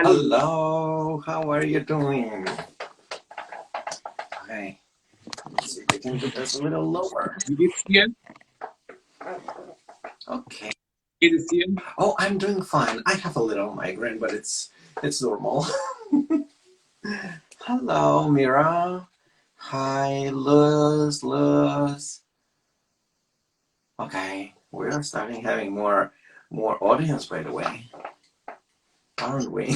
Hallo. Hello, how are you doing? Okay, let's see if we can do this a little lower. Wie geht's dir? Okay. Geht es dir? Oh, I'm doing fine. I have a little migraine, but it's normal. Hello, Mira. Hi, Luz. Okay, we're starting having more audience, by the way, aren't we?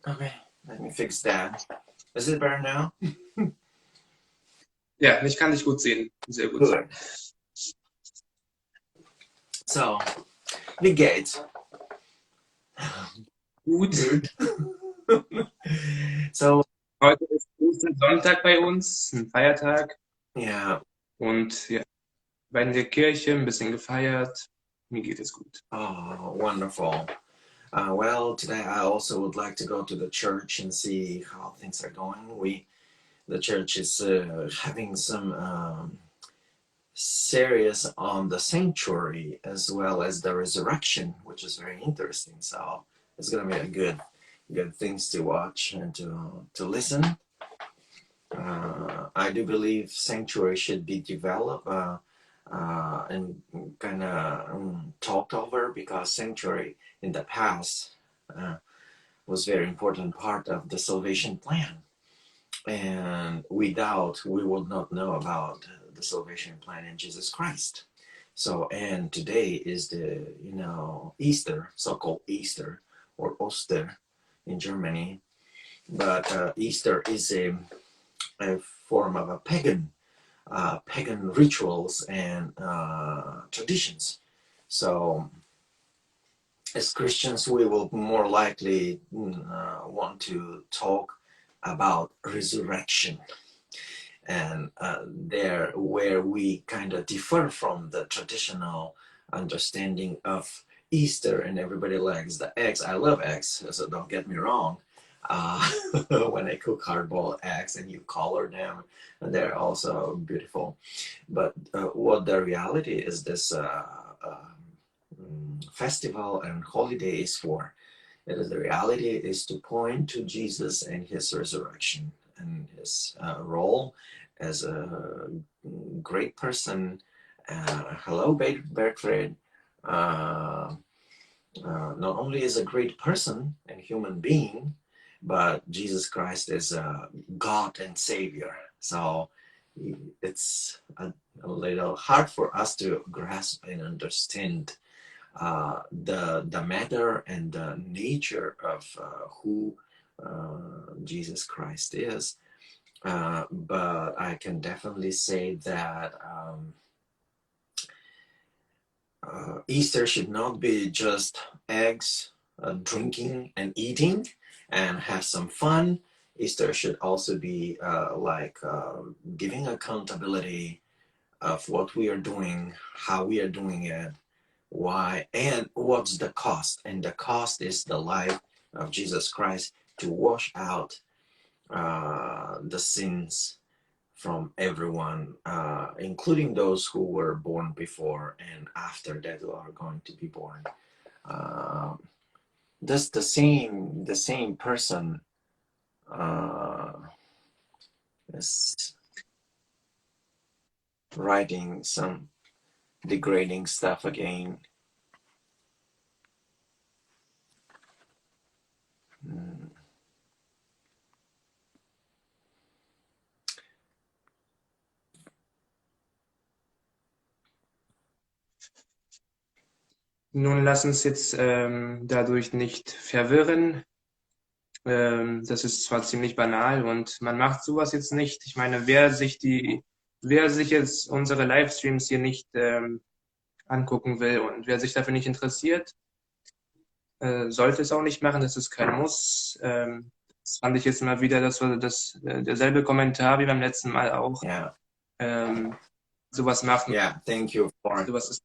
Okay, let me fix that. Is it better now? Ja, ich kann dich gut sehen. Sehr gut. Good. So, wie geht's? Gut. So, Heute ist Ostersonntag bei uns, ein Feiertag. yeah. Und ja, bei der Kirche ein bisschen gefeiert. Mir geht es gut. Oh, wonderful. Well, today I also would like to go to the church and see how things are going. The church is having some series on the sanctuary as well as the resurrection, which is very interesting. So it's gonna be a good things to watch and to listen. I do believe sanctuary should be developed and kind of talked over, because sanctuary in the past was very important part of the salvation plan, and without we would not know about the salvation plan in Jesus Christ. So, and today is the Easter, so-called Easter or Oster in Germany, but Easter is a form of a pagan rituals and traditions. So as Christians, we will more likely want to talk about resurrection, and there where we kind of differ from the traditional understanding of Easter. And everybody likes the eggs. I love eggs, so don't get me wrong. When I cook hard-boiled eggs and you color them, they're also beautiful. But what the reality is, this festival and holiday is for. It is, the reality is to point to Jesus and his resurrection and his role as a great person. Hello, Bertrand. Not only is a great person and human being, but Jesus Christ is a God and Savior. So it's a little hard for us to grasp and understand the matter and the nature of who Jesus Christ is. But I can definitely say that Easter should not be just eggs, drinking and eating and have some fun. Easter should also be giving accountability of what we are doing, how we are doing it, why, and what's the cost. And the cost is the life of Jesus Christ to wash out the sins from everyone, including those who were born before and after that who are going to be born. That's the same person is writing some degrading stuff again. Nun lass uns jetzt dadurch nicht verwirren. Das ist zwar ziemlich banal und man macht sowas jetzt nicht. Ich meine, wer sich jetzt unsere Livestreams hier nicht angucken will und wer sich dafür nicht interessiert, sollte es auch nicht machen. Das ist kein Muss. Das fand ich jetzt mal wieder, derselbe Kommentar wie beim letzten Mal auch. Yeah. Sowas machen. Yeah, thank you, Florian. Sowas ist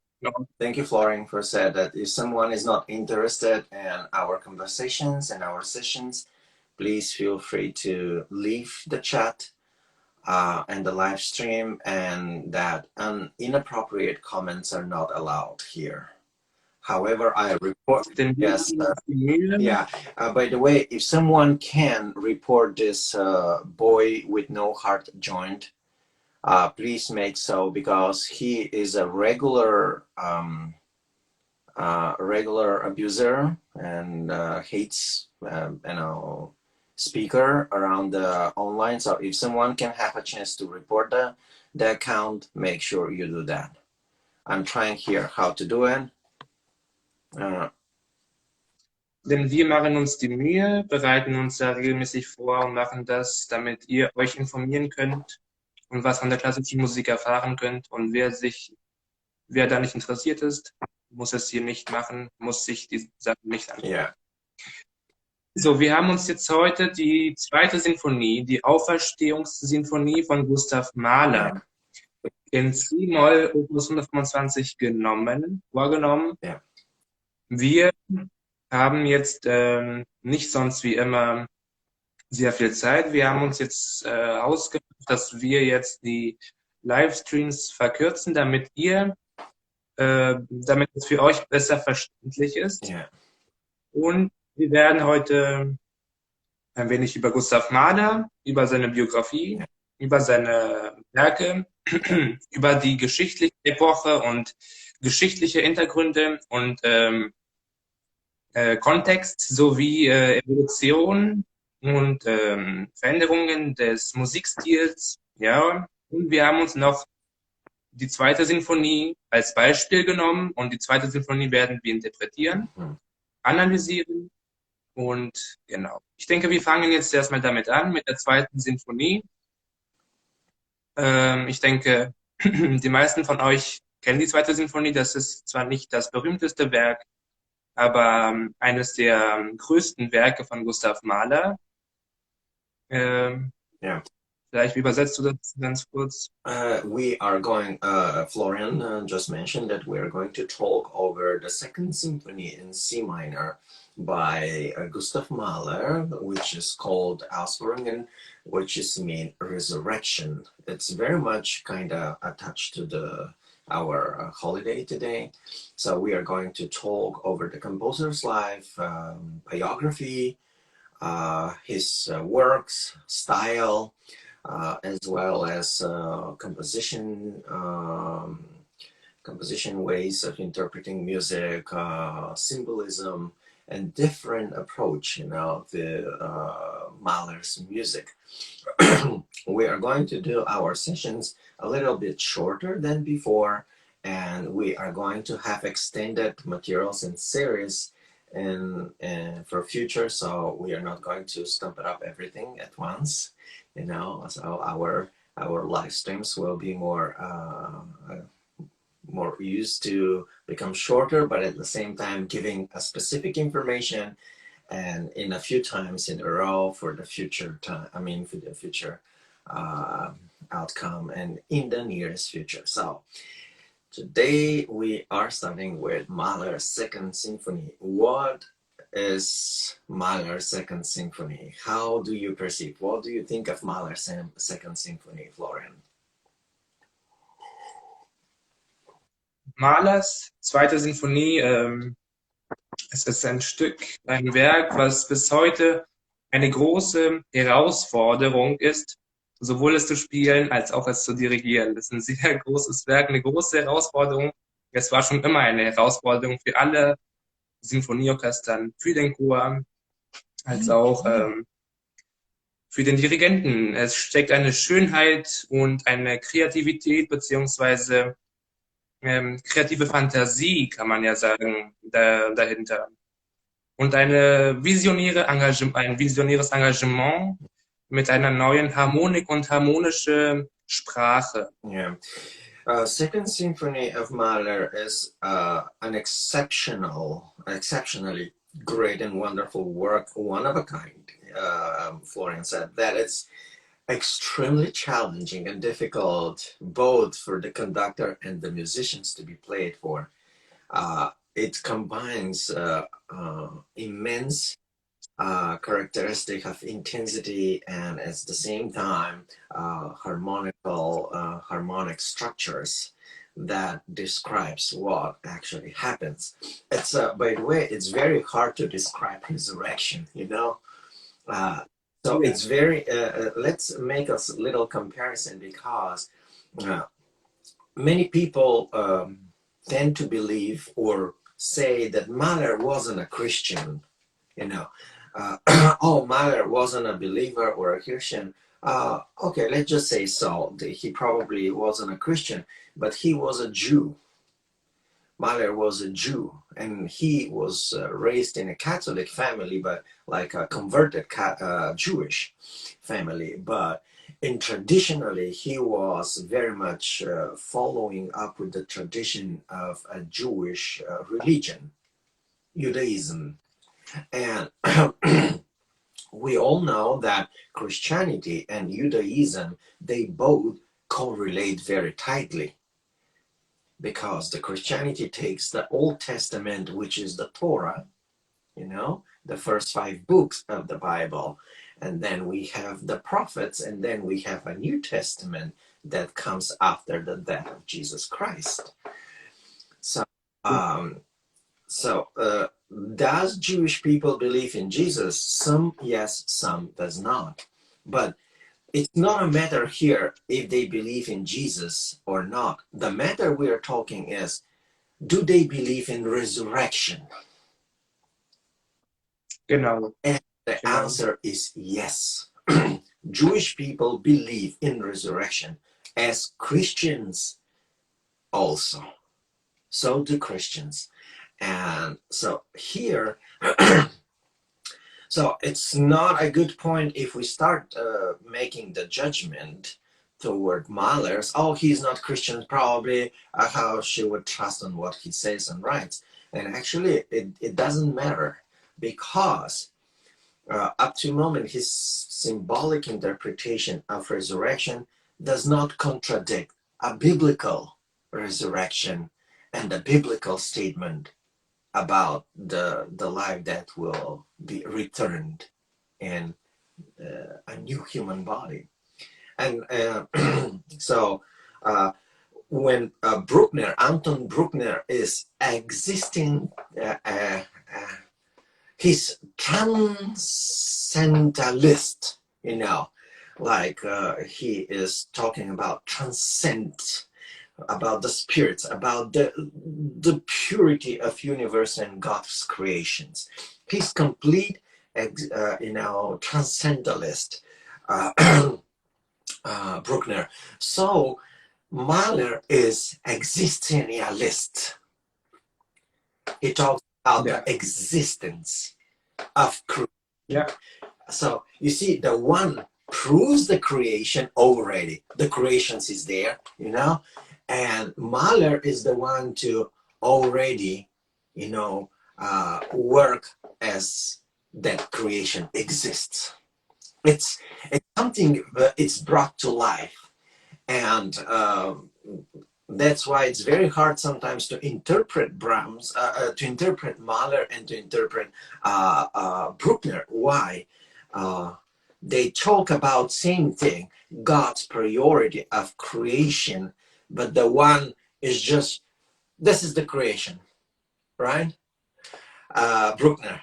Thank you, Florian, for said that if someone is not interested in our conversations and our sessions, please feel free to leave the chat and the live stream, and that inappropriate comments are not allowed here. However, I report, Denn wir yes, machen uns die Mühe, yeah. By the way, if someone can report this boy with no heart joint, please make so, because he is a regular regular abuser and hates speaker around the online. So if someone can have a chance to report the account, make sure you do that. I'm trying here how to do it. denn wir machen uns die Mühe, bereiten uns da regelmäßig vor und machen das, damit ihr euch informieren könnt und was von der klassischen Musik erfahren könnt. Und wer da nicht interessiert ist, muss es hier nicht machen, muss sich die Sachen nicht anschauen. Yeah. So, wir haben uns jetzt heute die zweite Sinfonie, die Auferstehungssinfonie von Gustav Mahler in C-Moll Opus 125 vorgenommen. Ja. Wir haben jetzt nicht sonst wie immer sehr viel Zeit. Wir haben uns jetzt ausgemacht, dass wir jetzt die Livestreams verkürzen, damit es für euch besser verständlich ist. Yeah. Und wir werden heute ein wenig über Gustav Mahler, über seine Biografie, über seine Werke, über die geschichtliche Epoche und geschichtliche Hintergründe und Kontext sowie Evolution und Veränderungen des Musikstils. Ja, und wir haben uns noch die zweite Sinfonie als Beispiel genommen und die zweite Sinfonie werden wir interpretieren, analysieren und genau. Ich denke, wir fangen jetzt erstmal damit an, mit der zweiten Sinfonie. Ich denke, die meisten von euch kennen die zweite Sinfonie. Das ist zwar nicht das berühmteste Werk, aber eines der größten Werke von Gustav Mahler. Yeah. Vielleicht übersetzt du das ganz kurz? We are going, Florian just mentioned that we are going to talk over the second symphony in C minor by Gustav Mahler, which is called Ausführungen, which is mean resurrection. It's very much kind of attached to our holiday today. So we are going to talk over the composer's life, biography, his works, style, as well as composition ways of interpreting music, symbolism, and different approach, the Mahler's music. We are going to do our sessions a little bit shorter than before, and we are going to have extended materials in series and for future, so we are not going to stump it up everything at once, so our live streams will be more used to become shorter, but at the same time giving a specific information and in a few times in a row for the future time, for the future outcome and in the nearest future. So today we are starting with Mahler's Second Symphony. What is Mahler's Second Symphony? How do you perceive? What do you think of Mahler's Second Symphony, Florian? Mahlers zweite Sinfonie, es ist ein Werk, was bis heute eine große Herausforderung ist, sowohl es zu spielen als auch es zu dirigieren. Das ist ein sehr großes Werk, eine große Herausforderung. Es war schon immer eine Herausforderung für alle Sinfonieorchestern, für den Chor, als auch für den Dirigenten. Es steckt eine Schönheit und eine Kreativität beziehungsweise kreative Fantasie, kann man ja sagen, dahinter. Und ein visionäres Engagement mit einer neuen Harmonik und harmonische Sprache. Yeah. Second Symphony of Mahler is an exceptionally great and wonderful work, one of a kind. Florian said that it's extremely challenging and difficult both for the conductor and the musicians to be played for. It combines immense characteristic of intensity and at the same time harmonic structures that describes what actually happens. It's by the way, it's very hard to describe resurrection, you know. So Yeah. it's very let's make a little comparison, because many people tend to believe or say that Mahler wasn't a Christian, you know. Oh, Mahler wasn't a believer or a Christian. Okay, let's just say so. He probably wasn't a Christian, but he was a Jew. Mahler was a Jew, and he was raised in a Catholic family, but like a converted Jewish family. But traditionally, he was very much following up with the tradition of a Jewish religion, Judaism. And we all know that Christianity and Judaism, they both correlate very tightly, because the Christianity takes the Old Testament, which is the Torah, you know, the first 5 books of the Bible, and then we have the prophets, and then we have a New Testament that comes after the death of Jesus Christ. So, does Jewish people believe in Jesus? Some yes, some does not. But it's not a matter here if they believe in Jesus or not. The matter we are talking is, do they believe in resurrection? Genau. And the answer is yes. Jewish people believe in resurrection, as Christians also. So do Christians. And so here, so it's not a good point if we start making the judgment toward Mahler's, oh, he's not Christian, probably, how she would trust on what he says and writes. And actually, it doesn't matter, because up to the moment, his symbolic interpretation of resurrection does not contradict a biblical resurrection and a biblical statement about the life that will be returned in a new human body. And so when Anton Bruckner is existing, he's transcendentalist, you know, like he is talking about transcend, about the spirits, about the purity of universe and God's creations. He's complete, transcendentalist, Bruckner. So Mahler is existentialist. He talks about the existence of creation. Yeah. So you see, the one proves the creation already. The creations is there, you know. And Mahler is the one to already, you know, work as that creation exists. It's something that it's brought to life. And that's why it's very hard sometimes to interpret Brahms, to interpret Mahler and to interpret Bruckner. Why? They talk about same thing, God's priority of creation, but the one is just, this is the creation, right? Bruckner.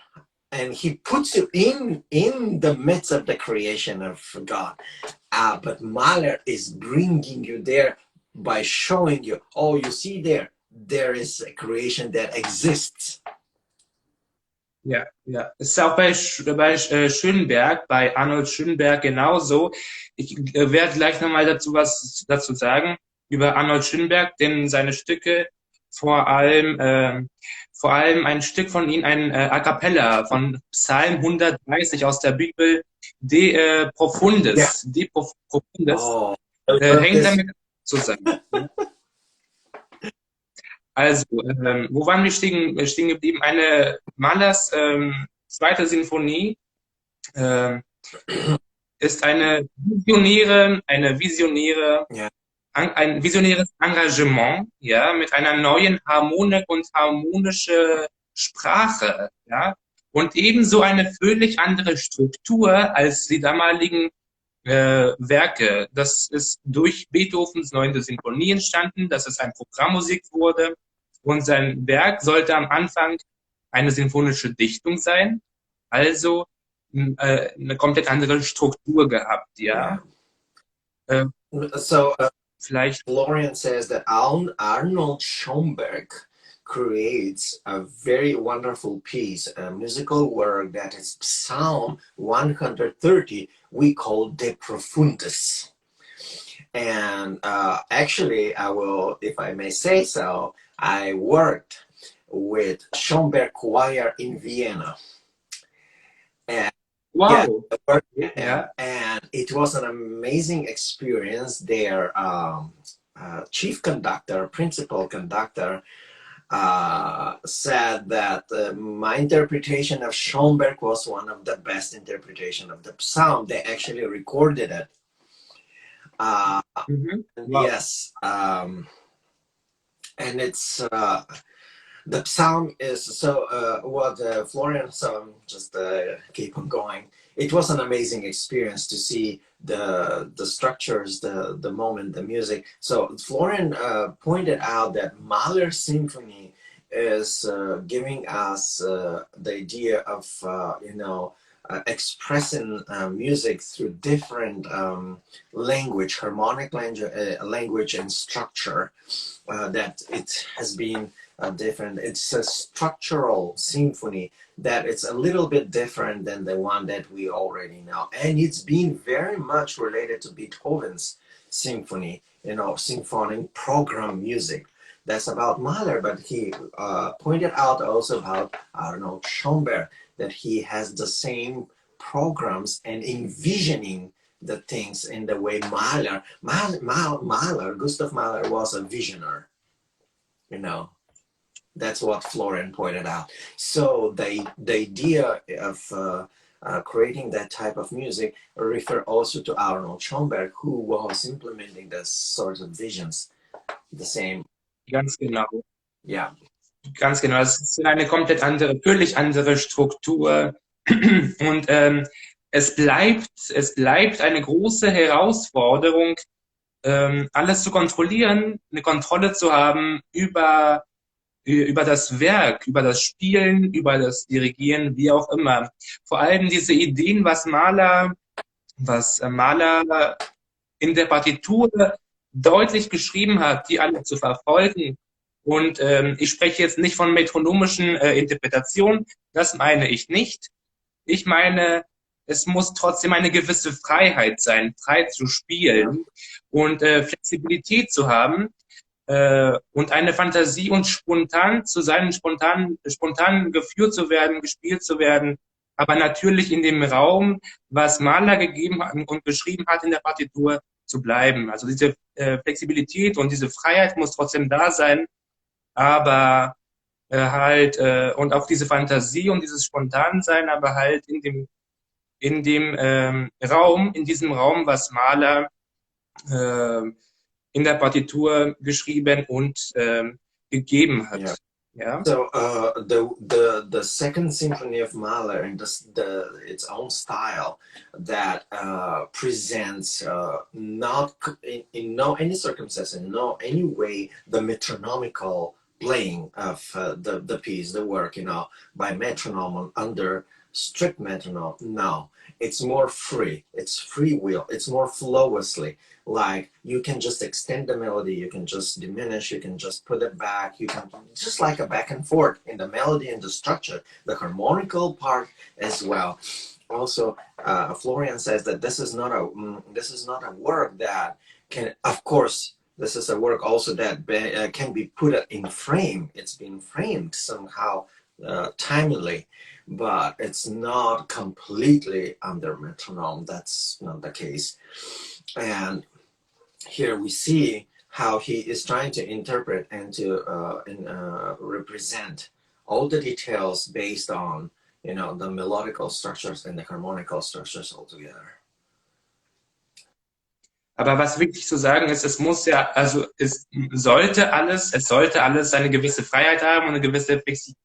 And he puts you in the midst of the creation of God. But Mahler is bringing you there by showing you, oh, you see there is a creation that exists. Ja, ja. Es ist auch bei Schönberg, bei Arnold Schönberg genauso. Ich werde gleich nochmal was dazu sagen über Arnold Schönberg, denn seine Stücke, vor allem ein Stück von ihm, ein A cappella von Psalm 130 aus der Bibel, De Profundus, Ja. De Profundus, hängt damit zusammen. Also, wo waren wir stehen geblieben? Mahlers zweite Sinfonie ist ein visionäres Engagement, ja, mit einer neuen Harmonik und harmonische Sprache, ja, und ebenso eine völlig andere Struktur als die damaligen Werke. Das ist durch Beethovens 9. Sinfonie entstanden, dass es ein Programmmusik wurde. Und sein Werk sollte am Anfang eine sinfonische Dichtung sein, also eine komplett andere Struktur gehabt, ja. Yeah. So Vielleicht. Florian says that Arnold Schoenberg creates a very wonderful piece, a musical work that is Psalm 130, we call De Profundus. And actually, I will, if I may say so, I worked with Schoenberg Choir in Vienna. And Wow. Yeah, and it was an amazing experience. Their chief conductor, principal conductor, said that my interpretation of Schoenberg was one of the best interpretation of the psalm. They actually recorded it. Wow. Yes, and it's the psalm is so what Florian. So just keep on going. It was an amazing experience to see the structures, the moment, the music. So Florian pointed out that Mahler Symphony is giving us the idea of expressing music through different language, harmonic language and structure. That it has been different. It's a structural symphony that it's a little bit different than the one that we already know, and it's been very much related to Beethoven's symphony, symphonic program music. That's about Mahler, but he pointed out also about Arnold Schoenberg that he has the same programs and envisioning the things in the way Mahler, Gustav Mahler was a visionary, That's what Florian pointed out. So the idea of creating that type of music refer also to Arnold Schoenberg, who was implementing the sorts of visions. The same. Ganz genau. Ja. Ganz genau. Es ist eine komplett andere, völlig andere Struktur. Und es bleibt eine große Herausforderung, alles zu kontrollieren, eine Kontrolle zu haben über das Werk, über das Spielen, über das Dirigieren, wie auch immer. Vor allem diese Ideen, was Mahler in der Partitur deutlich geschrieben hat, die alle zu verfolgen. Und ich spreche jetzt nicht von metronomischen Interpretationen, das meine ich nicht. Ich meine, es muss trotzdem eine gewisse Freiheit sein, frei zu spielen und Flexibilität zu haben und eine Fantasie und spontan zu sein, spontan geführt zu werden, gespielt zu werden, aber natürlich in dem Raum, was Mahler gegeben hat und beschrieben hat in der Partitur, zu bleiben. Also diese Flexibilität und diese Freiheit muss trotzdem da sein, aber und auch diese Fantasie und dieses Spontansein, aber halt in diesem Raum, was Mahler in der Partitur geschrieben und gegeben hat. Yeah. Ja? So the second symphony of Mahler and its own style that presents not in no any circumstance, in no any way the metronomical playing of the piece, the work, by metronome under strict metronome. No, it's more free. It's free will. It's more flowlessly. Like you can just extend the melody, you can just diminish, you can just put it back, you can just like a back and forth in the melody and the structure, the harmonical part as well. Also, Florian says that this is not a work that can, of course, this is a work also that can be put in frame. It's been framed somehow timely, but it's not completely under metronome. That's not the case. And here we see how he is trying to interpret and to represent all the details based on the melodical structures and the harmonical structures altogether. Aber was wichtig zu sagen ist, es sollte alles eine gewisse Freiheit haben und eine gewisse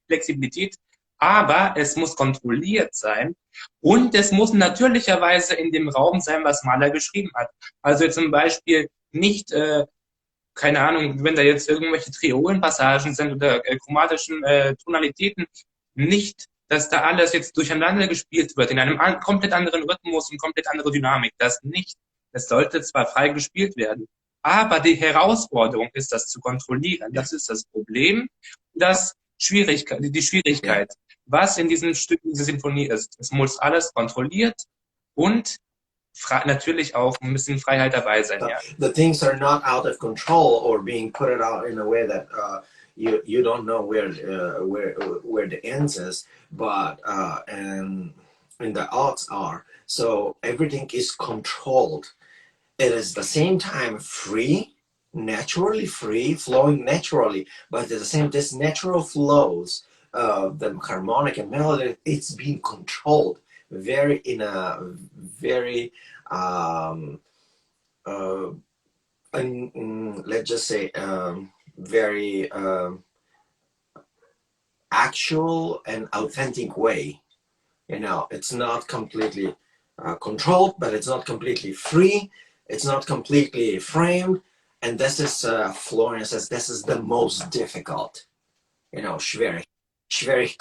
Flexibilität, aber es muss kontrolliert sein und es muss natürlicherweise in dem Raum sein, was Mahler geschrieben hat. Also jetzt zum Beispiel nicht, keine Ahnung, wenn da jetzt irgendwelche Triolenpassagen sind oder chromatischen Tonalitäten, nicht, dass da alles jetzt durcheinander gespielt wird, in einem komplett anderen Rhythmus und komplett andere Dynamik. Das nicht. Es sollte zwar frei gespielt werden, aber die Herausforderung ist, das zu kontrollieren. Das ist das Problem, die Schwierigkeit, was in diesem Stück, diese Sinfonie ist. Es muss alles kontrolliert und natürlich auch ein bisschen Freiheit dabei sein. Ja. The things are not out of control or being put it out in a way that you don't know where the ends is, but and the odds are. So everything is controlled. It is the same time free, naturally free, flowing naturally, but at the same this natural flows of the harmonic and melody, it's being controlled very in a very let's just say very actual and authentic way. You know, it's not completely controlled, but it's not completely free. It's not completely framed. And this is, Florjan says, this is the most difficult. You know, schwierig,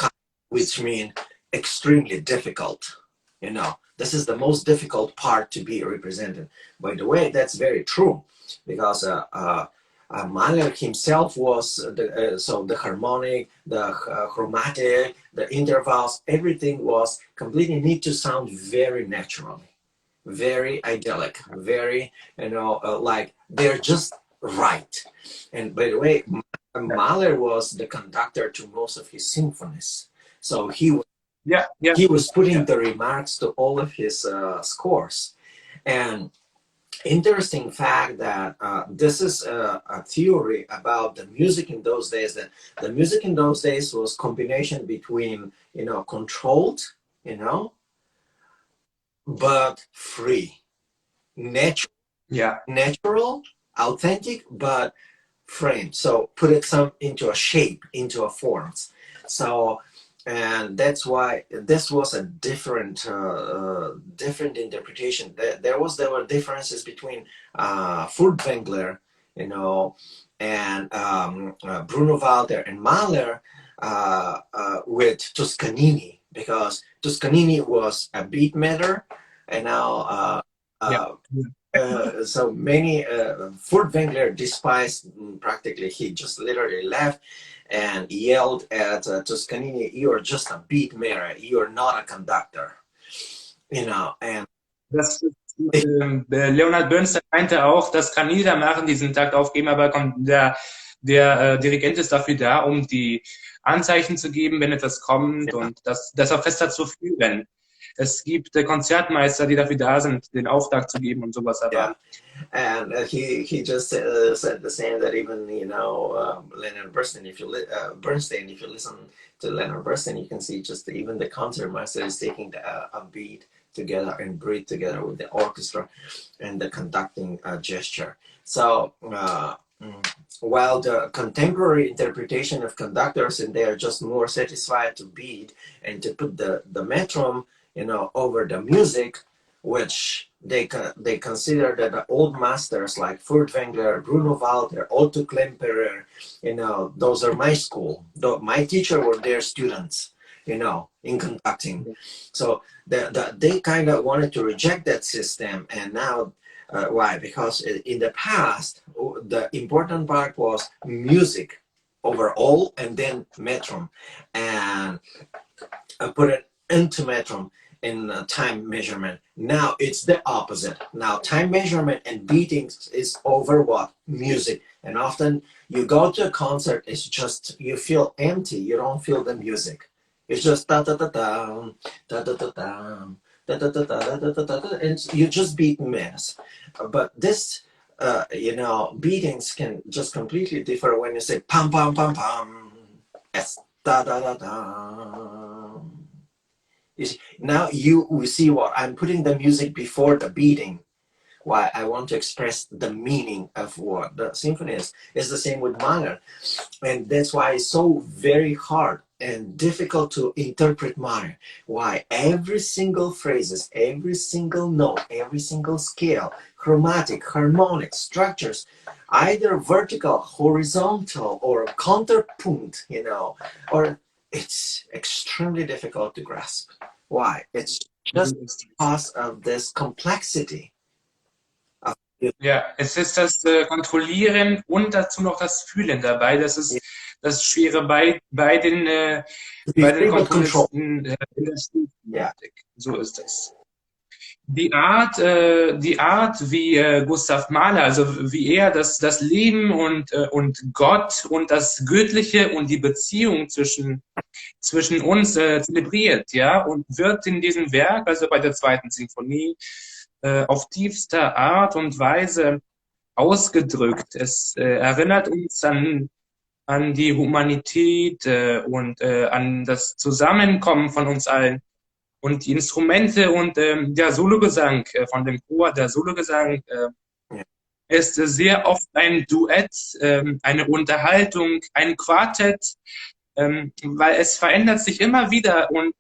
which means extremely difficult. You know, this is the most difficult part to be represented. By the way, that's very true, because Mahler himself was so the harmonic, the chromatic, the intervals, everything was completely need to sound very naturally, very idyllic, very, you know, like they're just right. And by the way, Mahler was the conductor to most of his symphonies, so he was putting the remarks to all of his scores. And interesting fact that this is a theory about the music in those days, that the music in those days was combination between, you know, controlled, you know, but free, natural, authentic, but framed. So put it some into a shape, into a forms. So, and that's why this was a different different interpretation. There were differences between Furtwängler, you know, and Bruno Walter and Mahler with Toscanini, because Toscanini was a beat maker, and now so many Furtwängler despised practically. He just literally left and yelled at Toscanini, "You're just a beat maker. You're not a conductor." You know, and Leonard Bernstein meinte auch, das kann jeder machen, diesen Takt aufgeben, aber der Dirigent ist dafür da, um die Anzeichen zu geben, wenn etwas kommt, und das Orchester zu führen. Es gibt Konzertmeister, die dafür da sind, den Auftrag zu geben und sowas. Aber and he just said the same, that even, you know, Leonard Bernstein, if you listen to Leonard Bernstein, you can see just even the concertmaster is taking a beat together and breathe together with the orchestra and the conducting gesture. So while the contemporary interpretation of conductors, and they are just more satisfied to beat and to put the metronome, you know, over the music, which they consider that the old masters like Furtwängler, Bruno Walter, Otto Klemperer, you know, those are my school. My teacher were their students, you know, in conducting. So they kind of wanted to reject that system. And now, why? Because in the past, the important part was music overall, and then metronome. And I put it into metronome in time measurement. Now it's the opposite. Now time measurement and beatings is over what? Music. And often you go to a concert, it's just, you feel empty. You don't feel the music. It's just da da da da da da da da da da da da da da da, and you just beat mess. But this, you know, beatings can just completely differ when you say pam pam pam pam. Yes, da da da da. You see, now we see what I'm putting the music before the beating. Why? I want to express the meaning of what the symphony is. It's the same with Mahler, and that's why it's so very hard and difficult to interpret Mahler. Why? Every single phrases, every single note, every single scale, chromatic, harmonic, structures, either vertical, horizontal, or counterpunct, you know, or it's extremely difficult to grasp. Why? It's just because of this complexity. Ja, es ist das Kontrollieren und dazu noch das Fühlen dabei. Das ist das Schwere bei den Komponisten in der Stilthematik. So ist es. Die Art, wie Gustav Mahler, also wie er das Leben und Gott und das Göttliche und die Beziehung zwischen uns zelebriert, ja, und wird in diesem Werk, also bei der zweiten Sinfonie, auf tiefster Art und Weise ausgedrückt. Es erinnert uns an die Humanität und an das Zusammenkommen von uns allen. Und die Instrumente und der Sologesang von dem Chor, der Sologesang ist sehr oft ein Duett, eine Unterhaltung, ein Quartett, weil es verändert sich immer wieder und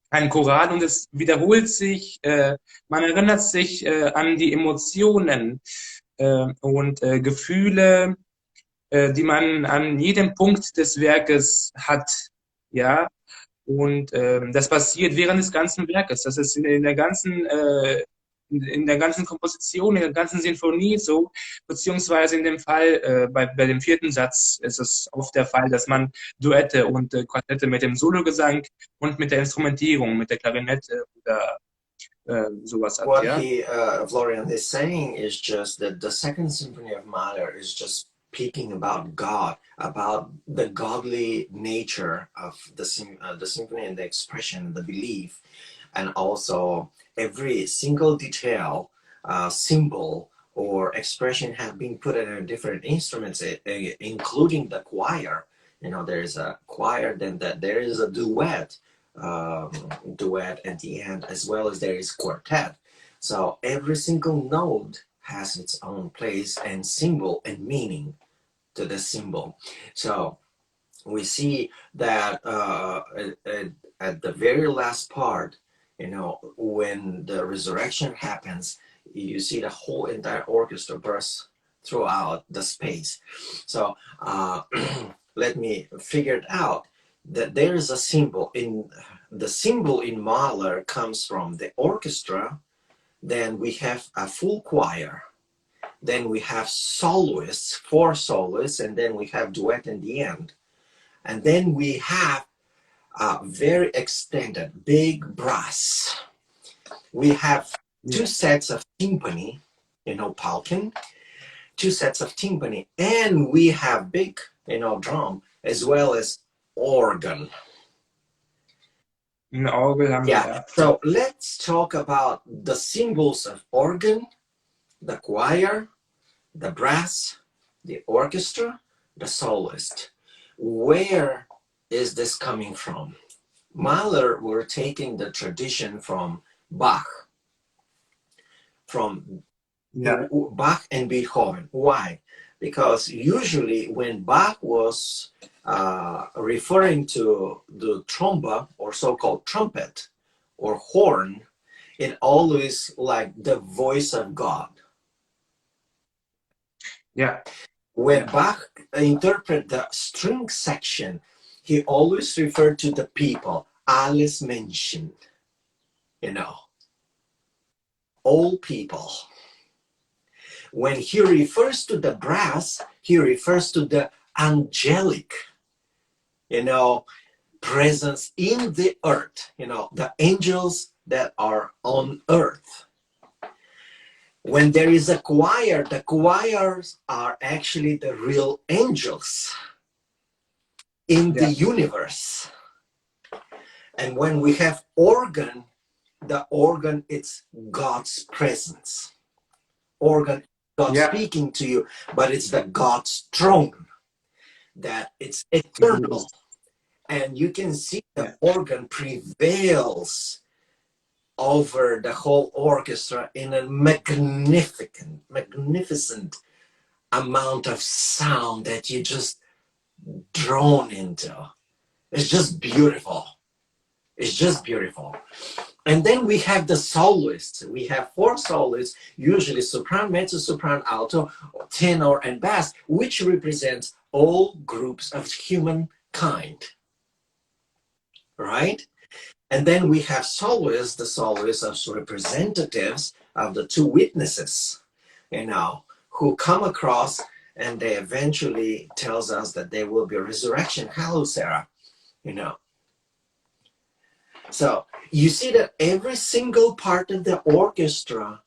ein Choral und es wiederholt sich, man erinnert sich an die Emotionen und Gefühle, die man an jedem Punkt des Werkes hat, ja, und das passiert während des ganzen Werkes. Das ist in der ganzen Komposition, in der ganzen Sinfonie so, beziehungsweise in dem Fall, bei dem vierten Satz ist es oft der Fall, dass man Duette und Quartette mit dem Sologesang und mit der Instrumentierung, mit der Klarinette oder sowas hat. What Ja? Florian is saying is just that the second symphony of Mahler is just speaking about God, about the godly nature of the symphony and the expression, the belief, and also every single detail, symbol, or expression have been put in different instruments, including the choir. You know, there is a choir, then there is a duet at the end, as well as there is quartet. So every single note has its own place and symbol and meaning to the symbol. So we see that at the very last part, you know, when the resurrection happens, you see the whole entire orchestra burst throughout the space. So let me figure it out, that there is a symbol. The symbol in Mahler comes from the orchestra, then we have a full choir, then we have soloists, 4 soloists, and then we have duet in the end. And then we have a very extended, big brass. We have 2 sets of timpani, you know, Palkin, 2 sets of timpani, and we have big, you know, drum, as well as organ. Yeah, so let's talk about the symbols of organ, the choir, the brass, the orchestra, the soloist. Where is this coming from? Mahler were taking the tradition from Bach, Bach and Beethoven. Why? Because usually when Bach was referring to the tromba, or so-called trumpet or horn, it always like the voice of God. Yeah. When Bach interpreted the string section, he always referred to the people, alles Menschen, you know, all people. When he refers to the brass, he refers to the angelic, you know, presence in the earth, you know, the angels that are on earth. When there is a choir, the choirs are actually the real angels in the universe. And when we have organ, the organ, it's God's presence. Organ, God speaking to you, but it's the God's throne, that it's eternal. And you can see the organ prevails over the whole orchestra in a magnificent amount of sound that you just drawn into. It's just beautiful. It's just beautiful. And then we have the soloists. We have 4 soloists, usually soprano, mezzo soprano, alto, tenor, and bass, which represents all groups of humankind, right? And then we have soloists, the soloists as representatives of the 2 witnesses, you know, who come across and they eventually tells us that there will be a resurrection. Hello, Sarah, you know. So you see that every single part of the orchestra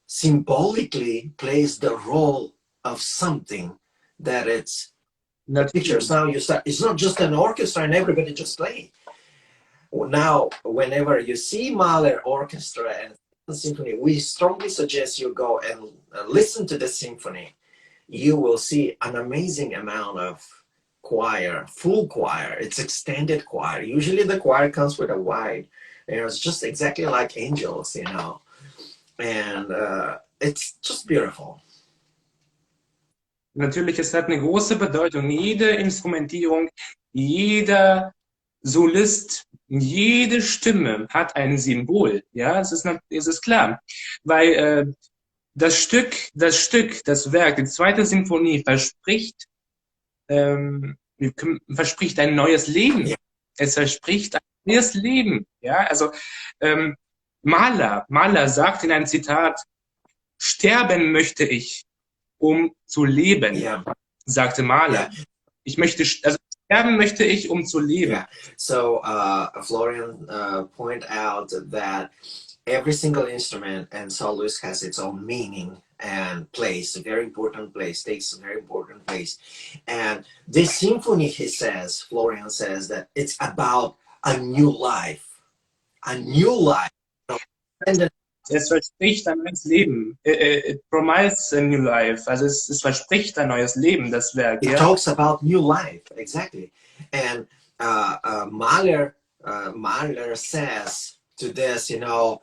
symbolically plays the role of something that it's pictures. Now you start, it's not just an orchestra and everybody just play. Now, whenever you see Mahler orchestra and symphony, we strongly suggest you go and listen to the symphony. You will see an amazing amount of choir, full choir. It's extended choir. Usually the choir comes with a wide, you know, it's just exactly like angels, you know, and it's just beautiful. Natürlich, es hat eine große Bedeutung. Jede Instrumentierung, jeder Solist, jede Stimme hat ein Symbol. Ja, es ist klar, weil das Werk, die 2. Symphonie verspricht ein neues Leben. Ja. Es verspricht ein neues Leben. Ja, also Mahler sagt in einem Zitat: Sterben möchte ich, um zu leben, ja. Sagte Mahler. Ja. Sterben möchte ich, um zu leben. Yeah. So Florian point out that every single instrument and soloist has its own meaning and place, a very important place, takes a very important place. And this symphony, Florian says that it's about a new life. A new life. Es verspricht ein neues Leben. It promises a new life. Also es verspricht ein neues Leben, das Werk. It talks about new life, exactly. And Mahler says to this, you know,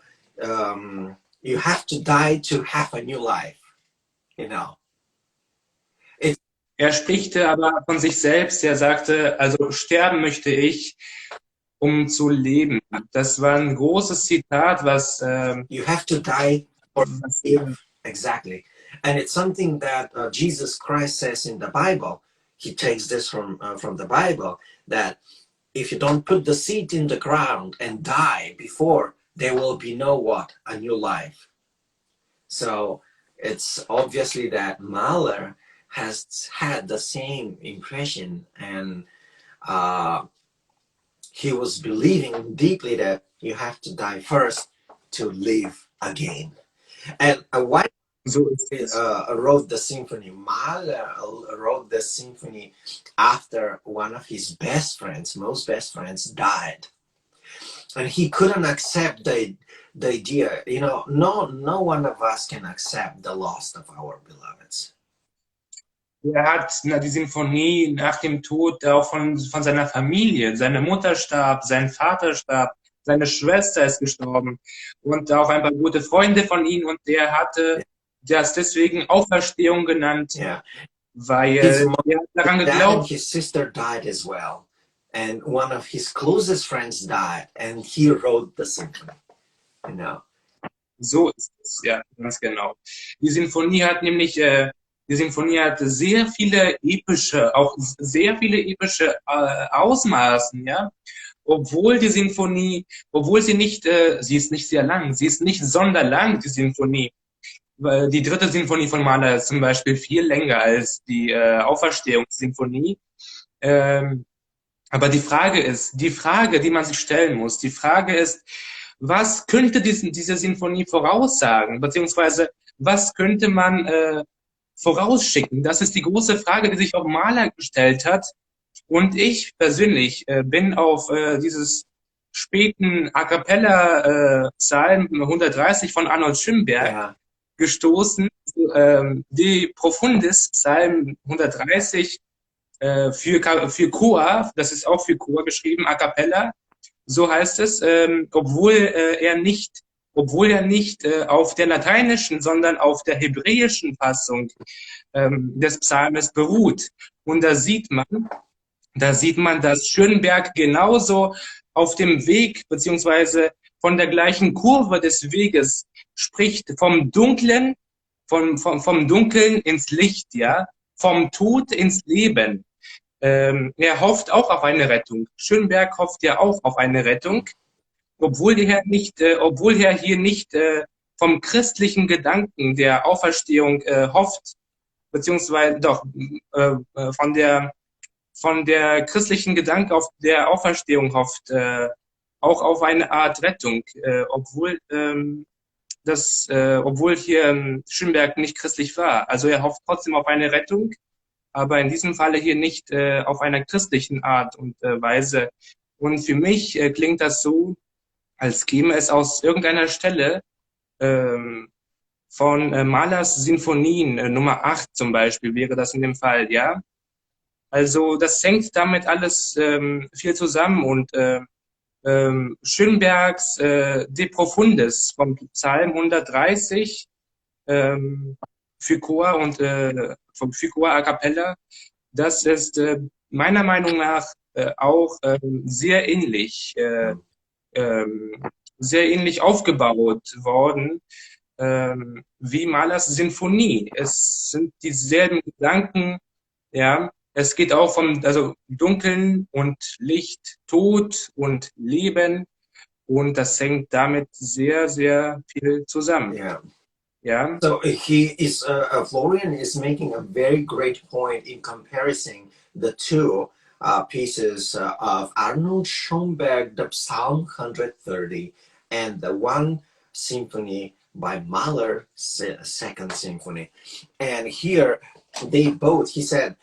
you have to die to have a new life, you know. Er spricht aber von sich selbst. Er sagte, also sterben möchte ich, um zu leben. Das war ein großes Zitat, was you have to die or live. Exactly. And it's something that Jesus Christ says in the Bible. He takes this from the Bible, that if you don't put the seed in the ground and die before, there will be a new life. So it's obviously that Mahler has had the same impression, and he was believing deeply that you have to die first to live again. And why wrote the symphony? Mahler wrote the symphony after one of his most best friends died. And he couldn't accept the idea, you know, no one of us can accept the loss of our beloveds. Er hat die Symphonie nach dem Tod auch von seiner Familie, seine Mutter starb, sein Vater starb, seine Schwester ist gestorben und auch ein paar gute Freunde von ihm, und der hatte das deswegen Auferstehung genannt, weil er daran geglaubt. His sister died as well, and one of his closest friends died, and he wrote the symphony, you know. So ist es, ja, ganz genau. Die Symphonie hat sehr viele epische Ausmaßen, ja. Obwohl sie ist nicht sehr lang, sie ist nicht sonderlang, die Symphonie. Die 3. Symphonie von Mahler ist zum Beispiel viel länger als die Auferstehungssymphonie. Aber die Frage, die man sich stellen muss, die Frage ist, was könnte diese Symphonie voraussagen, beziehungsweise was könnte man vorausschicken? Das ist die große Frage, die sich auch Mahler gestellt hat. Und ich persönlich bin auf dieses späten A Cappella Psalm 130 von Arnold Schönberg gestoßen. Die Profundus, Psalm 130 für Chor, das ist auch für Chor geschrieben, A Cappella, so heißt es, obwohl er nicht auf der lateinischen, sondern auf der hebräischen Fassung des Psalmes beruht. Und da sieht man, Da sieht man, dass Schönberg genauso auf dem Weg beziehungsweise von der gleichen Kurve des Weges spricht, vom Dunklen, vom Dunkeln ins Licht, ja, vom Tod ins Leben. Er hofft auch auf eine Rettung. Schönberg hofft ja auch auf eine Rettung, obwohl er hier nicht vom christlichen Gedanken der Auferstehung hofft, beziehungsweise doch von der christlichen Gedanke auf der Auferstehung hofft, auch auf eine Art Rettung, obwohl hier Schönberg nicht christlich war. Also er hofft trotzdem auf eine Rettung, aber in diesem Falle hier nicht auf einer christlichen Art und Weise. Und für mich klingt das so, als käme es aus irgendeiner Stelle von Mahlers Sinfonien, Nummer 8 zum Beispiel, wäre das in dem Fall, ja. Also das hängt damit alles viel zusammen und Schönbergs De Profundis vom Psalm 130 für Chor und vom für Chor a cappella, das ist meiner Meinung nach auch sehr ähnlich aufgebaut worden wie Mahlers Sinfonie. Es sind dieselben Gedanken, ja. Es geht auch also Dunkeln und Licht, Tod und Leben und das hängt damit sehr, sehr viel zusammen. Yeah. Ja. So Florian is making a very great point in comparing the two pieces of Arnold Schoenberg, the Psalm 130, and the one symphony by Mahler, Second Symphony. And here they both, he said,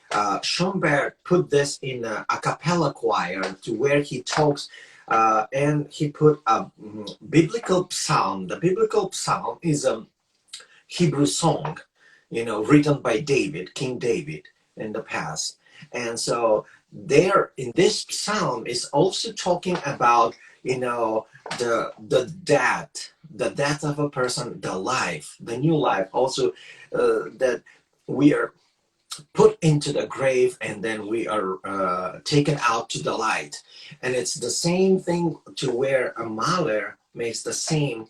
Schoenberg put this in a cappella choir to where he talks and he put a biblical psalm. The biblical psalm is a Hebrew song, written by David, King David in the past. And so there in this psalm is also talking about, the death of a person, the life, the new life, also that we are put into the grave and then we are taken out to the light. And it's the same thing to where Mahler makes the same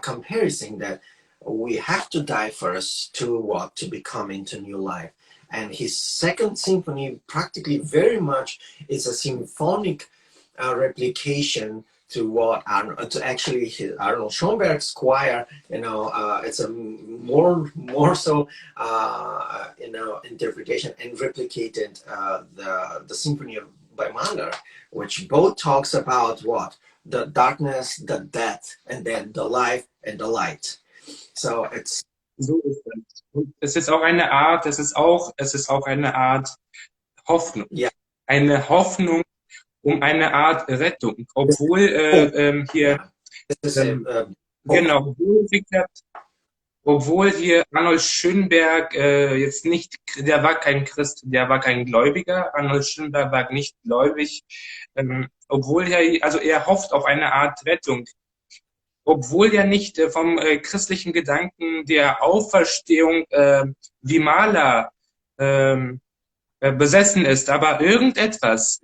comparison that we have to die first to become into new life. And his second symphony practically very much is a symphonic replication to what Arnold Schoenberg's choir. It's a more so interpretation and replicated the symphony by Mahler, which both talks about what the darkness, the death, and then the life and the light. So it's so ist es. Und es ist auch eine Art Hoffnung. Yeah. Eine Hoffnung um eine Art Rettung. Obwohl hier obwohl hier Arnold Schönberg jetzt nicht, der war kein Christ, der war kein Gläubiger, Arnold Schönberg war nicht gläubig, er hofft auf eine Art Rettung. Obwohl er nicht vom christlichen Gedanken der Auferstehung wie Mahler besessen ist, aber irgendetwas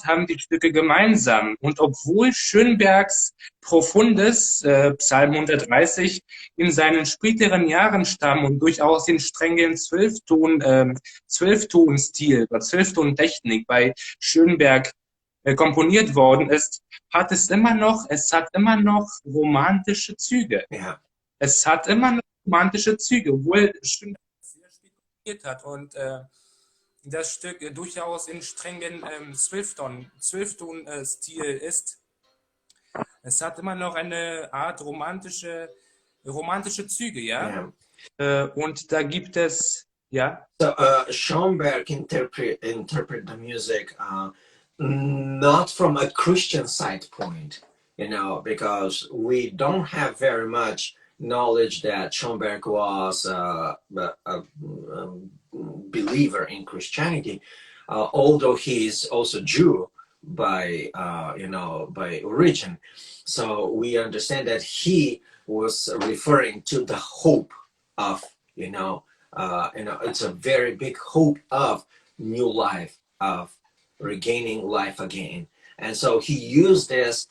haben die Stücke gemeinsam. Und obwohl Schönbergs Profundus, Psalm 130, in seinen späteren Jahren stammen und durchaus den strengen Zwölftonstil oder Zwölftontechnik bei Schönberg komponiert worden ist, hat es immer noch romantische Züge. Ja. Es hat immer noch romantische Züge, obwohl Schönberg sehr spät komponiert hat und das Stück durchaus in strengen Zwölfton-Stil ist. Es hat immer noch eine Art romantische Züge, ja. Yeah. Und da gibt es, ja. So Schoenberg interpret the music not from a Christian side point, because we don't have very much knowledge that Schoenberg was a believer in Christianity, although he is also Jew by origin. So we understand that he was referring to the hope of, it's a very big hope of new life, of regaining life again. And so he used this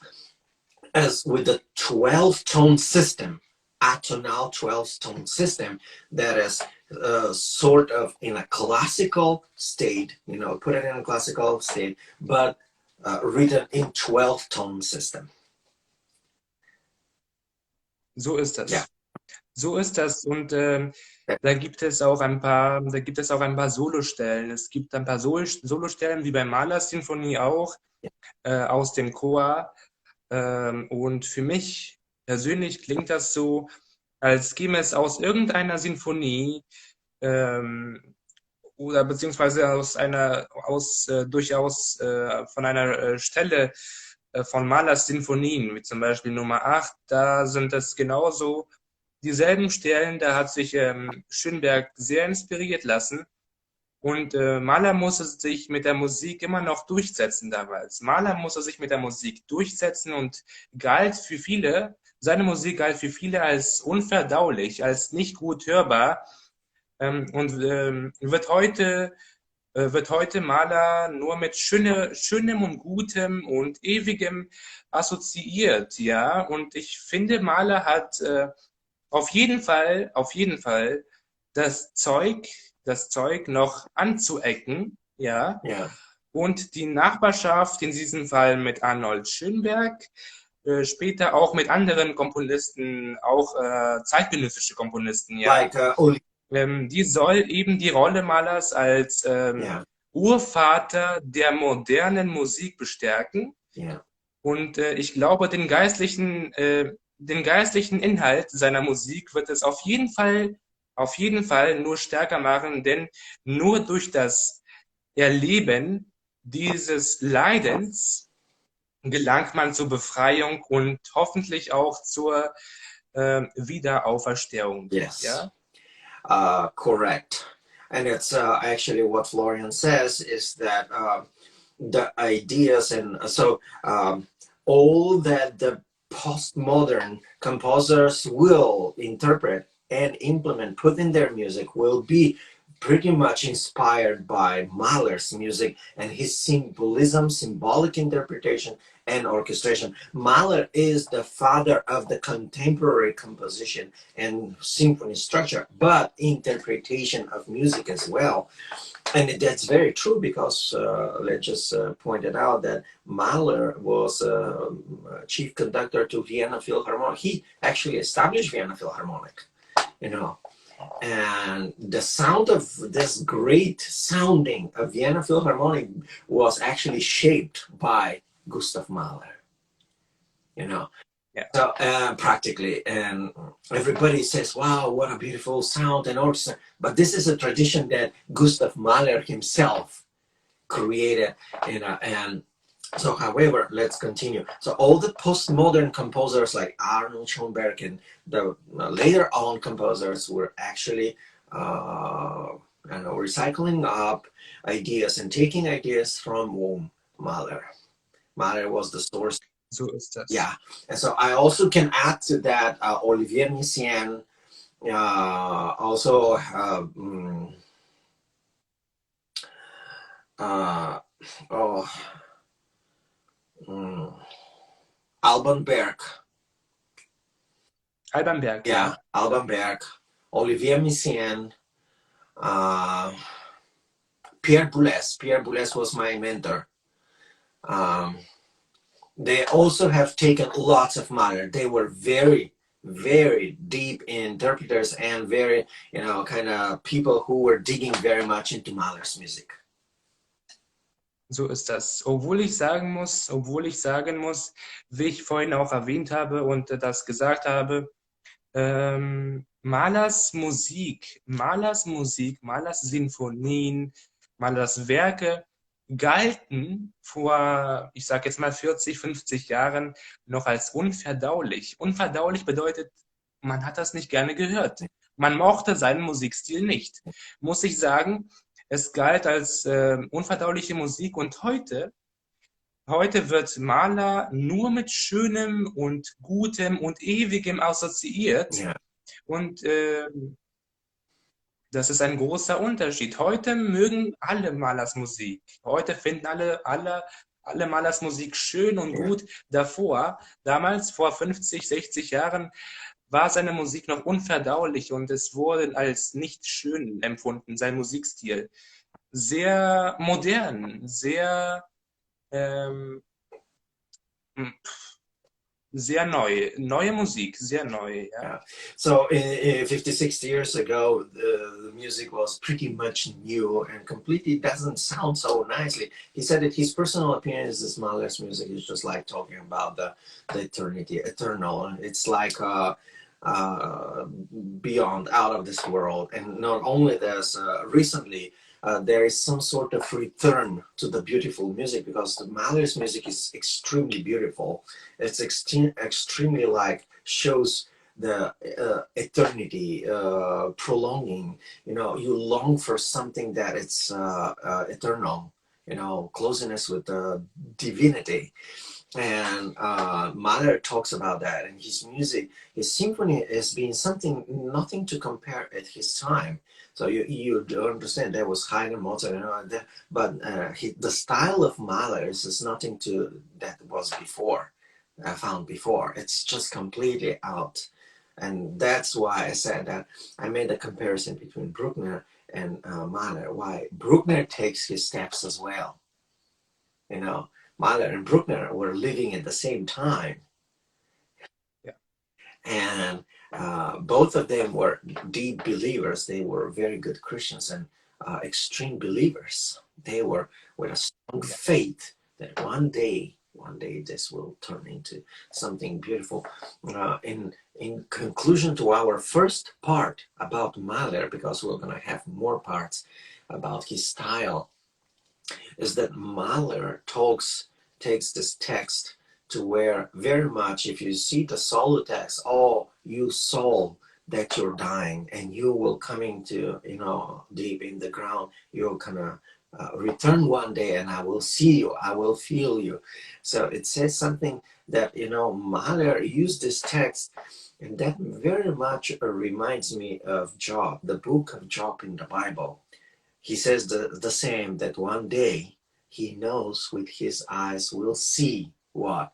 as with the 12-tone system, atonal 12-tone system that is sort of in a classical state, you know, put it in a classical state, but written in 12-tone system. So ist das. Ja. So ist das. Und da gibt es auch ein paar Solostellen. Es gibt ein paar Solostellen, wie bei Mahlers Sinfonie auch, aus dem Chor. Und für mich persönlich klingt das so, als käme es aus irgendeiner Sinfonie oder beziehungsweise durchaus von einer Stelle von Mahlers Sinfonien, wie zum Beispiel Nummer 8, da sind es genauso dieselben Stellen, da hat sich Schönberg sehr inspiriert lassen. Und Mahler musste sich mit der Musik immer noch durchsetzen damals. Mahler musste sich mit der Musik durchsetzen und seine Musik galt für viele als unverdaulich, als nicht gut hörbar. Und wird heute Mahler nur mit Schönem und Gutem und Ewigem assoziiert, ja. Und ich finde, Mahler hat auf jeden Fall das Zeug noch anzuecken, ja. Ja. Und die Nachbarschaft, in diesem Fall mit Arnold Schönberg, später auch mit anderen Komponisten, auch zeitgenössische Komponisten, ja. Like Die soll eben die Rolle Mahlers als Urvater der modernen Musik bestärken. Yeah. Und ich glaube, den geistlichen Inhalt seiner Musik wird es auf jeden Fall nur stärker machen, denn nur durch das Erleben dieses Leidens gelangt man zur Befreiung und hoffentlich auch zur Wiederauferstehung. Yes. Ja? Correct. And it's actually what Florian says is that the ideas and all that the postmodern composers will interpret and implement, put in their music, will be pretty much inspired by Mahler's music and his symbolism, symbolic interpretation, and orchestration. Mahler is the father of the contemporary composition and symphony structure, but interpretation of music as well. And that's very true because let's just point it out that Mahler was chief conductor to Vienna Philharmonic. He actually established Vienna Philharmonic, you know. And the sound of this great sounding of Vienna Philharmonic was actually shaped by Gustav Mahler, you know. Yeah. So practically, and everybody says, wow, what a beautiful sound and orchestra. But this is a tradition that Gustav Mahler himself created, you know. And so, however, let's continue. So all the postmodern composers like Arnold Schoenberg and the later on composers were actually recycling up ideas and taking ideas from Mahler. Mahler was the source. So ist das. Yeah, and so I also can add to that Olivier Messiaen, also Alban Berg. Alban Berg. Yeah, Alban Berg, Olivier Messiaen, Pierre Boulez. Pierre Boulez was my mentor. They also have taken lots of Mahler. They were very, very deep interpreters and very, you know, kind of people who were digging very much into Mahler's music. So ist das. Obwohl ich sagen muss, wie ich vorhin auch erwähnt habe und das gesagt habe, Mahlers Musik, Mahlers Sinfonien, Mahlers Werke galten vor, ich sage jetzt mal 40, 50 Jahren noch als unverdaulich. Unverdaulich bedeutet, man hat das nicht gerne gehört. Man mochte seinen Musikstil nicht. Muss ich sagen, es galt als unverdauliche Musik und heute wird Mahler nur mit Schönem und Gutem und Ewigem assoziiert. Yeah. Und Das ist ein großer Unterschied. Heute mögen alle Mahlers Musik. Heute finden alle Mahlers Musik schön und Yeah. gut. Damals, vor 50, 60 Jahren, war seine Musik noch unverdaulich und es wurde als nicht schön empfunden, sein Musikstil. Sehr modern, ähm, sehr neue Musik, sehr neu. Ja. Yeah. So 50, 60 years ago, the music was pretty much new and completely doesn't sound so nicely. He said that his personal opinion is this Mahler's music is just like talking about the eternity, eternal. It's like beyond, out of this world. And not only this, recently, there is some sort of return to the beautiful music, because the Mahler's music is extremely beautiful. It's extremely like shows the eternity, prolonging. You know, you long for something that it's eternal. You know, closeness with the divinity. And Mahler talks about that, and his music, his symphony has been something, nothing to compare at his time. So you understand there was Haydn, Mozart, you know, but the style of Mahler is nothing to that was before, found before. It's just completely out, and that's why I said that I made a comparison between Bruckner and Mahler. Why Bruckner takes his steps as well, you know. Mahler and Bruckner were living at the same time. Ja. And both of them were deep believers. They were very good Christians and extreme believers. They were with a strong faith that one day this will turn into something beautiful. In conclusion to our first part about Mahler, because we're going to have more parts about his style, is that Mahler takes this text to where very much, if you see the solo text, oh, you soul that you're dying and you will come into, you know, deep in the ground, you're gonna return one day and I will see you, I will feel you. So it says something that, you know, Mahler used this text, and that very much reminds me of Job, the book of Job in the Bible. He says the same, that one day he knows with his eyes will see what?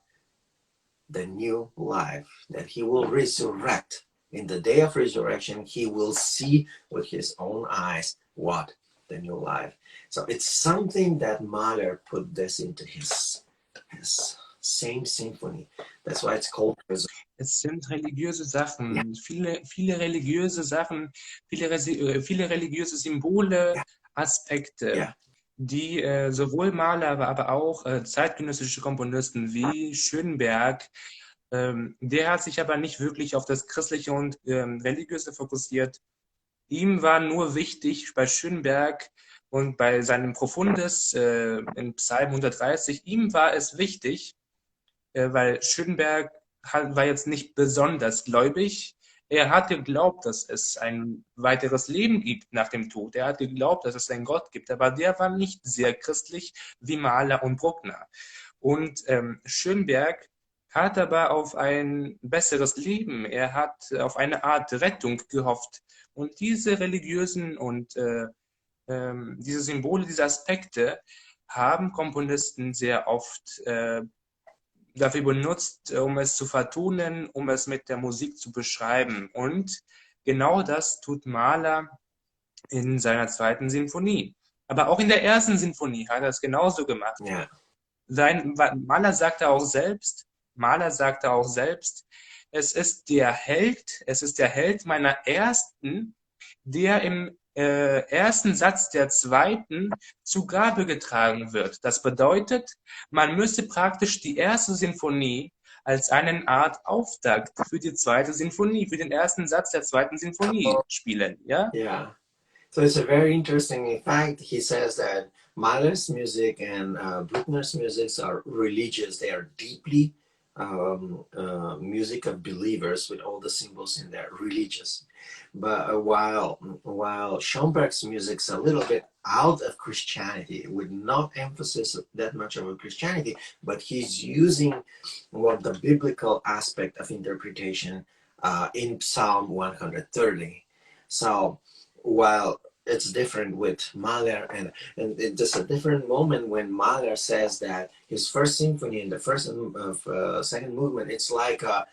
The new life, that he will resurrect. In the day of resurrection, he will see with his own eyes what? The new life. So it's something that Mahler put this into his same symphony. That's why it's called. Es sind religiöse Sachen, Yeah. viele religiöse Sachen, viele religiöse Symbole, Yeah. Aspekte, Yeah. die sowohl Maler, aber auch zeitgenössische Komponisten wie Schönberg, der hat sich aber nicht wirklich auf das Christliche und Religiöse fokussiert. Ihm war nur wichtig bei Schönberg und bei seinem Profundus in Psalm 130, ihm war es wichtig, weil Schönberg war jetzt nicht besonders gläubig. Er hat geglaubt, dass es ein weiteres Leben gibt nach dem Tod. Er hat geglaubt, dass es einen Gott gibt. Aber der war nicht sehr christlich wie Mahler und Bruckner. Und Schönberg hat aber auf ein besseres Leben. Er hat auf eine Art Rettung gehofft. Und diese religiösen und diese Symbole, diese Aspekte haben Komponisten sehr oft dafür benutzt, um es zu vertonen, um es mit der Musik zu beschreiben. Und genau das tut Mahler in seiner zweiten Sinfonie. Aber auch in der ersten Sinfonie hat er es genauso gemacht. Yeah. Mahler sagte auch selbst, es ist der Held meiner ersten, der im ersten Satz der zweiten zu Grabe getragen wird. Das bedeutet, man müsste praktisch die erste Sinfonie als eine Art Auftakt für die zweite Sinfonie, für den ersten Satz der zweiten Sinfonie spielen. Ja? Yeah. So it's a very interesting fact. He says that Mahler's music and Bruckner's music are religious. They are deeply music of believers with all the symbols in there, religious. But while Schoenberg's music's a little bit out of Christianity, with not emphasis that much of Christianity, but he's using what the biblical aspect of interpretation in Psalm 130. So while it's different with Mahler, and it's a different moment when Mahler says that his first symphony in the first second movement, it's like a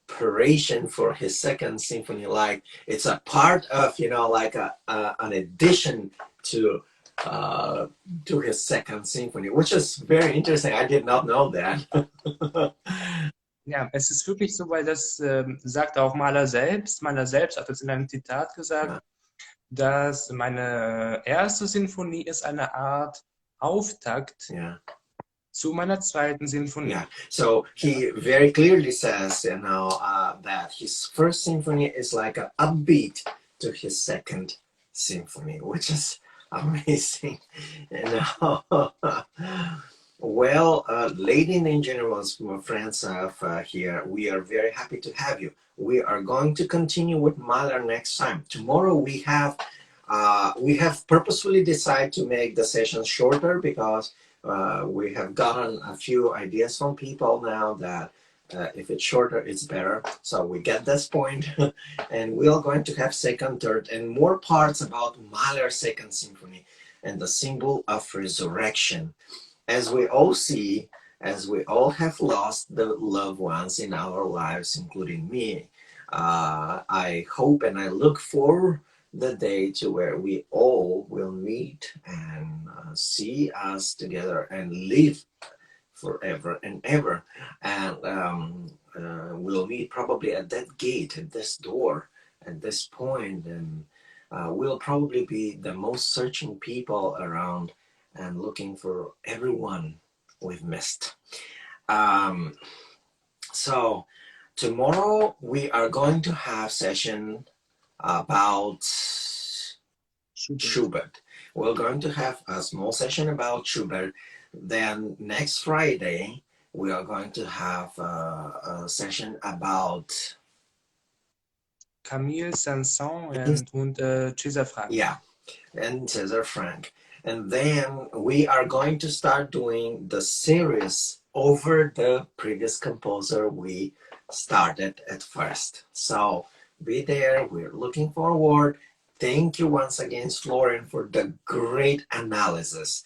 preparation for his second symphony, like it's a part of, like an addition to his second symphony, which is very interesting. I did not know that. Ja, es ist wirklich so, weil das sagt auch Mahler selbst. Mahler selbst hat es in einem Zitat gesagt, Ja. dass meine erste Sinfonie ist eine Art Auftakt Yeah. zu meiner zweiten Sinfonie. Yeah. So he very clearly says, that his first symphony is like an upbeat to his second symphony, which is amazing. Well, ladies and gentlemen, my friends here, we are very happy to have you. We are going to continue with Mahler next time. Tomorrow we have purposefully decided to make the sessions shorter because we have gotten a few ideas from people now that if it's shorter, it's better. So we get this point, and we are going to have second, third, and more parts about Mahler's Second Symphony and the symbol of resurrection. As we all see, as we all have lost the loved ones in our lives, including me, I hope and I look forward the day to where we all will meet and see us together and live forever and ever. And we'll meet probably at that gate, at this door, at this point, and we'll probably be the most searching people around and looking for everyone we've missed. So tomorrow we are going to have session about Schubert. We're going to have a small session about Schubert. Then next Friday we are going to have a session about Camille Saint-Saëns and César Franck. Yeah, and César Franck. And then we are going to start doing the series over the previous composer we started at first. So be there. We're looking forward. Thank you once again, Florjan, for the great analysis.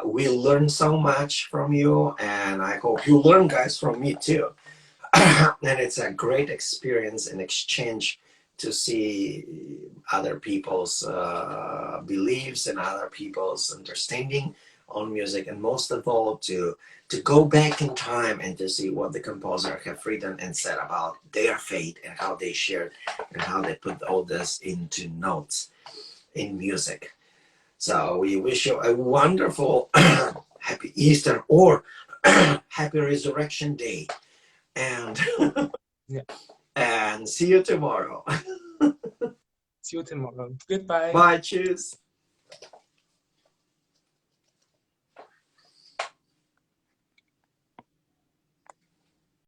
We learned so much from you, and I hope you learn, guys, from me too. And it's a great experience and exchange to see other people's beliefs and other people's understanding on music, and most of all to go back in time and to see what the composer have written and said about their fate and how they shared and how they put all this into notes in music. So we wish you a wonderful happy Easter or happy Resurrection Day, and Yeah. and see you tomorrow. See you tomorrow. Goodbye. Bye, cheers.